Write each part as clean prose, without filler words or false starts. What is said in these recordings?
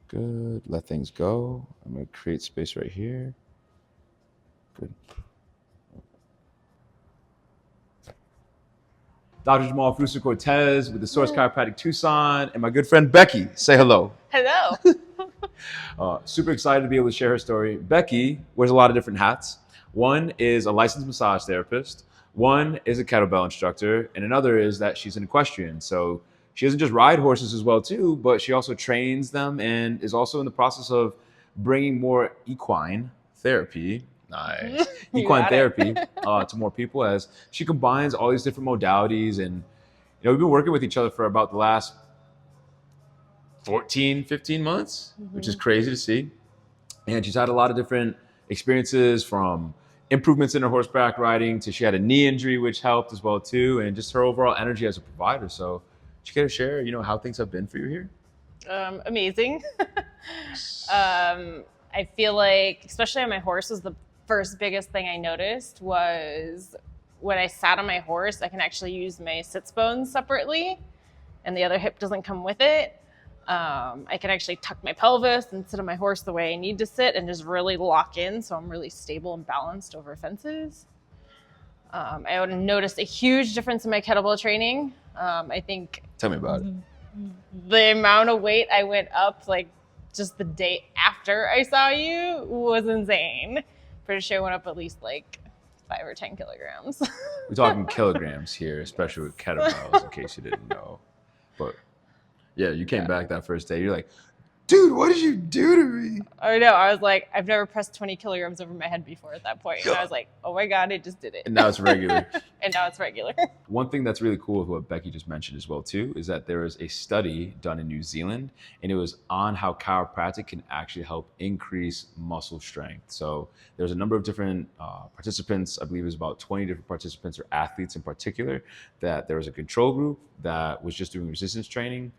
Good. Let things go. I'm going to create space right here. Good. Dr. Jamal Fruster Cortez with the Source Chiropractic Tucson and my good friend Becky. Say hello. Hello. Super excited to be able to share her story. Becky wears a lot of different hats. One is a licensed massage therapist. One is a kettlebell instructor, and another is that she's an equestrian. So she doesn't just ride horses as well too, but she also trains them and is also in the process of bringing more equine therapy. Nice. Equine therapy to more people as she combines all these different modalities. And we've been working with each other for about the last 14, 15 months, which is crazy to see. And she's had a lot of different experiences, from improvements in her horseback riding to she had a knee injury, which helped as well too, and just her overall energy as a provider. So she care to share, how things have been for you here? Amazing. I feel like, especially on my horse, was the first biggest thing I noticed was when I sat on my horse, I can actually use my sits bones separately, and the other hip doesn't come with it. I can actually tuck my pelvis and sit on my horse the way I need to sit and just really lock in, so I'm really stable and balanced over fences. I would noticed a huge difference in my kettlebell training. I think. Tell me about it. The amount of weight I went up, like just the day after I saw you, was insane. Pretty sure I went up at least like 5 or 10 kilograms. We're talking kilograms here, especially with kettlebells, in case you didn't know. But yeah, you came back that first day. You're like, dude, what did you do to me? I know. I was like, I've never pressed 20 kilograms over my head before at that point. And I was like, oh my God, I just did it. And now it's regular. And now it's regular. One thing that's really cool with what Becky just mentioned as well too is that there was a study done in New Zealand, and it was on how chiropractic can actually help increase muscle strength. So there's a number of different participants. I believe it was about 20 different participants or athletes in particular. That there was a control group that was just doing resistance training.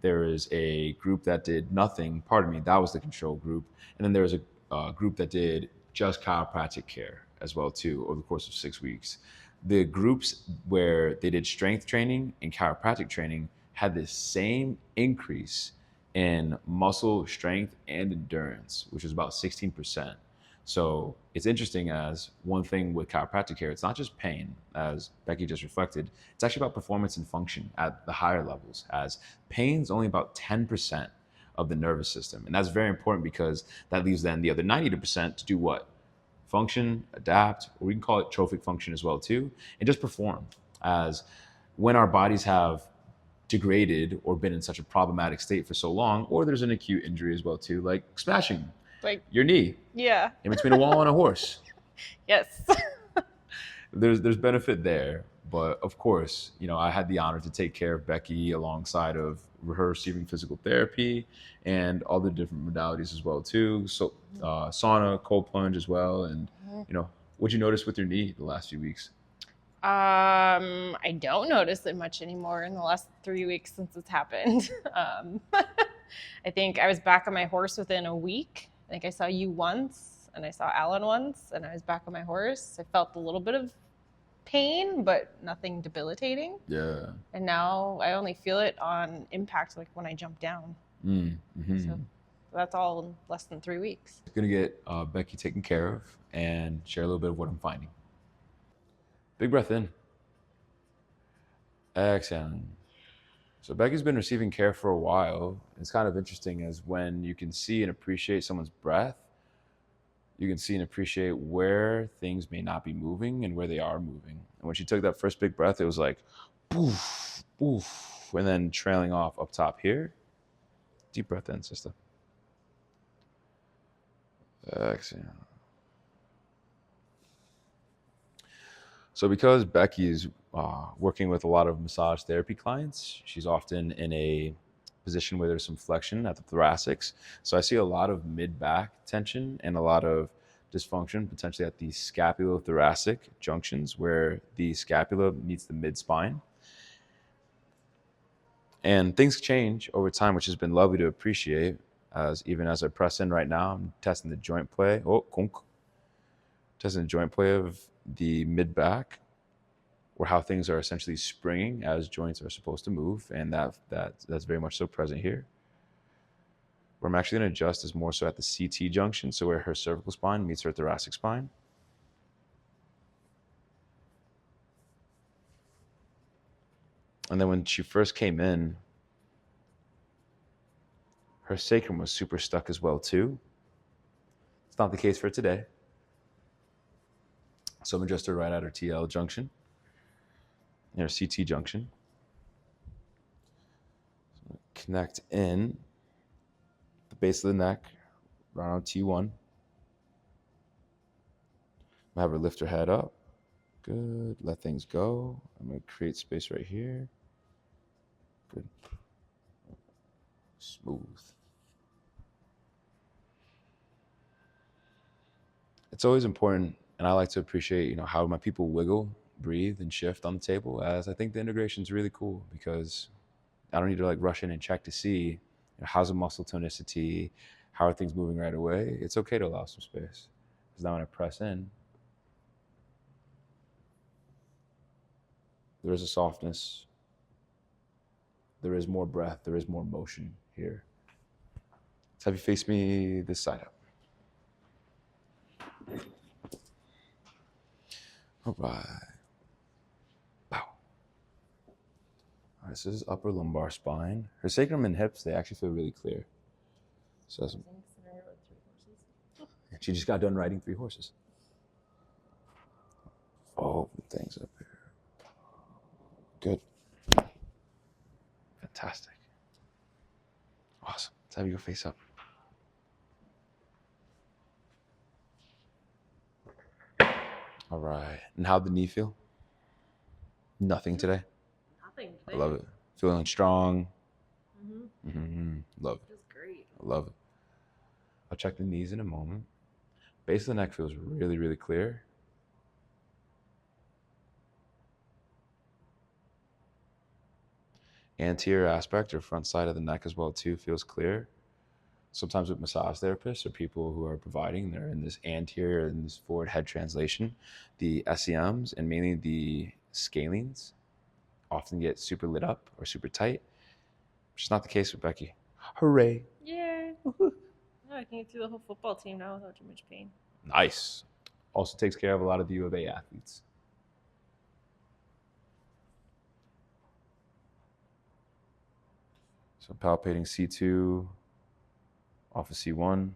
There is a group that did nothing. Pardon me, that was the control group. And then there was a group that did just chiropractic care as well too over the course of 6 weeks. The groups where they did strength training and chiropractic training had the same increase in muscle strength and endurance, which was about 16%. So it's interesting, as one thing with chiropractic care, it's not just pain, as Becky just reflected, it's actually about performance and function at the higher levels, as pain is only about 10% of the nervous system. And that's very important because that leaves then the other 90% to do what? Function, adapt, or we can call it trophic function as well too, and just perform. As when our bodies have degraded or been in such a problematic state for so long, or there's an acute injury as well too, like smashing Like your knee in between a wall and a horse. Yes. There's benefit there. But of course, I had the honor to take care of Becky alongside of her receiving physical therapy and all the different modalities as well too. So sauna, cold plunge as well. And what'd you notice with your knee the last few weeks? I don't notice it much anymore in the last 3 weeks since it's happened. I think I was back on my horse within a week. I think I saw you once and I saw Alan once, and I was back on my horse. I felt a little bit of pain, but nothing debilitating. Yeah. And now I only feel it on impact, like when I jump down. Mm-hmm. So that's all in less than 3 weeks. I'm gonna get Becky taken care of and share a little bit of what I'm finding. Big breath in. Exhale. So Becky's been receiving care for a while. It's kind of interesting, as when you can see and appreciate someone's breath, you can see and appreciate where things may not be moving and where they are moving. And when she took that first big breath, it was like, poof, poof, and then trailing off up top here. Deep breath in, sister. Exhale. So because Becky is working with a lot of massage therapy clients, she's often in a position where there's some flexion at the thoracics. So I see a lot of mid-back tension and a lot of dysfunction potentially at the scapulothoracic junctions, where the scapula meets the mid-spine. And things change over time, which has been lovely to appreciate. As even as I press in right now, I'm testing the joint play. Testing the joint play of the mid-back, or how things are essentially springing as joints are supposed to move, and that's very much so present here. Where I'm actually going to adjust is more so at the CT junction, so where her cervical spine meets her thoracic spine. And then when she first came in, her sacrum was super stuck as well too. It's not the case for today. So I'm adjusted right at her TL junction and her CT junction. So connect in the base of the neck, around T1. I'm have her lift her head up. Good. Let things go. I'm going to create space right here. Good. Smooth. It's always important, and I like to appreciate, how my people wiggle, breathe, and shift on the table, as I think the integration is really cool because I don't need to like rush in and check to see how's the muscle tonicity, how are things moving right away. It's okay to allow some space because now when I press in, there is a softness, there is more breath, there is more motion here. Let's have you face me this side up. All right. Bow. All right, so this is upper lumbar spine. Her sacrum and hips, they actually feel really clear. So she just got done riding 3 horses. Open things up here. Good. Fantastic. Awesome. Let's have you go face up. All right. And how'd the knee feel? Nothing today? Nothing I today. love it. Feeling strong. Love it. It was great. I love it. I'll check the knees in a moment. Base of the neck feels really, really clear. Anterior aspect or front side of the neck as well too feels clear. Sometimes with massage therapists or people who are providing, they're in this anterior and this forward head translation. The SEMs and mainly the scalenes often get super lit up or super tight, which is not the case with Becky. Hooray. Yeah. I can get through the whole football team now without too much pain. Nice. Also takes care of a lot of the U of A athletes. So palpating C2 off of C1.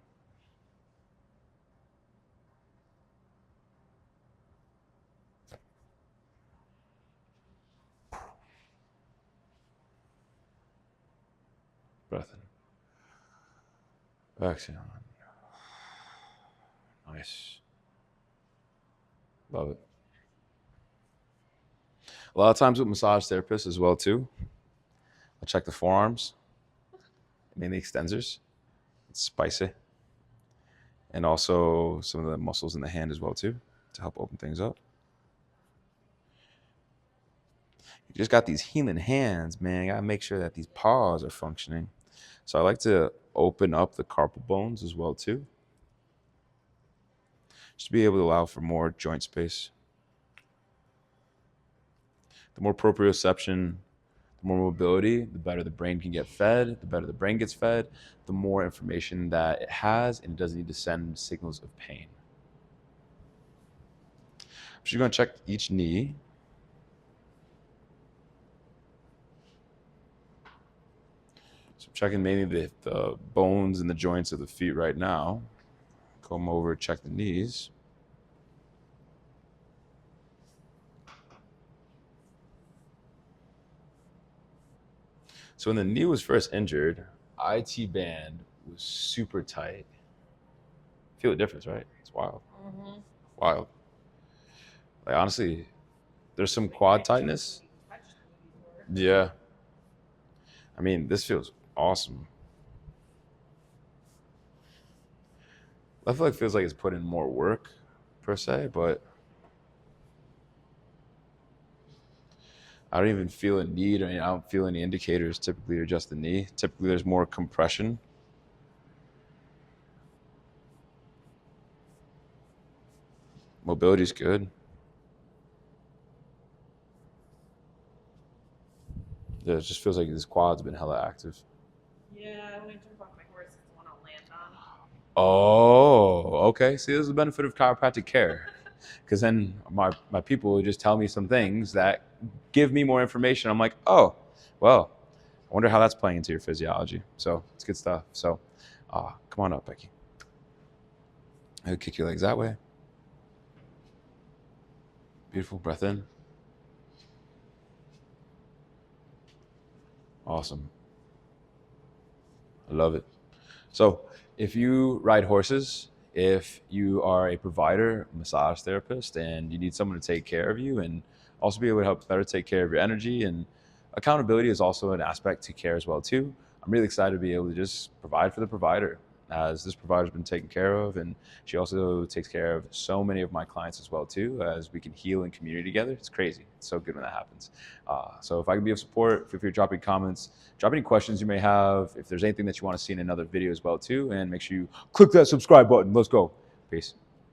Breath in. Exhale. Nice. Love it. A lot of times with massage therapists as well too, I'll check the forearms, mainly extensors. It's spicy. And also some of the muscles in the hand as well too, to help open things up. You just got these healing hands, man. You gotta make sure that these paws are functioning. So I like to open up the carpal bones as well too, just to be able to allow for more joint space. The more proprioception, the more mobility, the better the brain can get fed. The better the brain gets fed, the more information that it has, and it doesn't need to send signals of pain. So you're going to check each knee. So I'm checking mainly the bones and the joints of the feet right now. Come over, check the knees. So when the knee was first injured, IT band was super tight. Feel the difference, right? It's wild. Wild. Like honestly, there's some quad tightness. Yeah. I mean, this feels awesome. I feel like it feels like it's put in more work per se, but I don't even feel a need, I don't feel any indicators typically to adjust the knee. Typically there's more compression. Mobility's good. Yeah, it just feels like this quad's been hella active. Yeah, when I jump off my horse, it's a Oh, okay. See, this is the benefit of chiropractic care. Because then my people would just tell me some things that give me more information. I'm like, oh, well, I wonder how that's playing into your physiology. So it's good stuff. So come on up, Becky. I'll kick your legs that way. Beautiful. Breath in. Awesome. I love it. So if you ride horses, if you are a provider, massage therapist, and you need someone to take care of you and also be able to help better take care of your energy, and accountability is also an aspect to care as well too. I'm really excited to be able to just provide for the provider, as this provider's been taken care of, and she also takes care of so many of my clients as well too, as we can heal in community together. It's crazy. It's so good when that happens. So if I can be of support, feel free to drop any comments, drop any questions you may have, if there's anything that you want to see in another video as well too, and make sure you click that subscribe button. Let's go. Peace.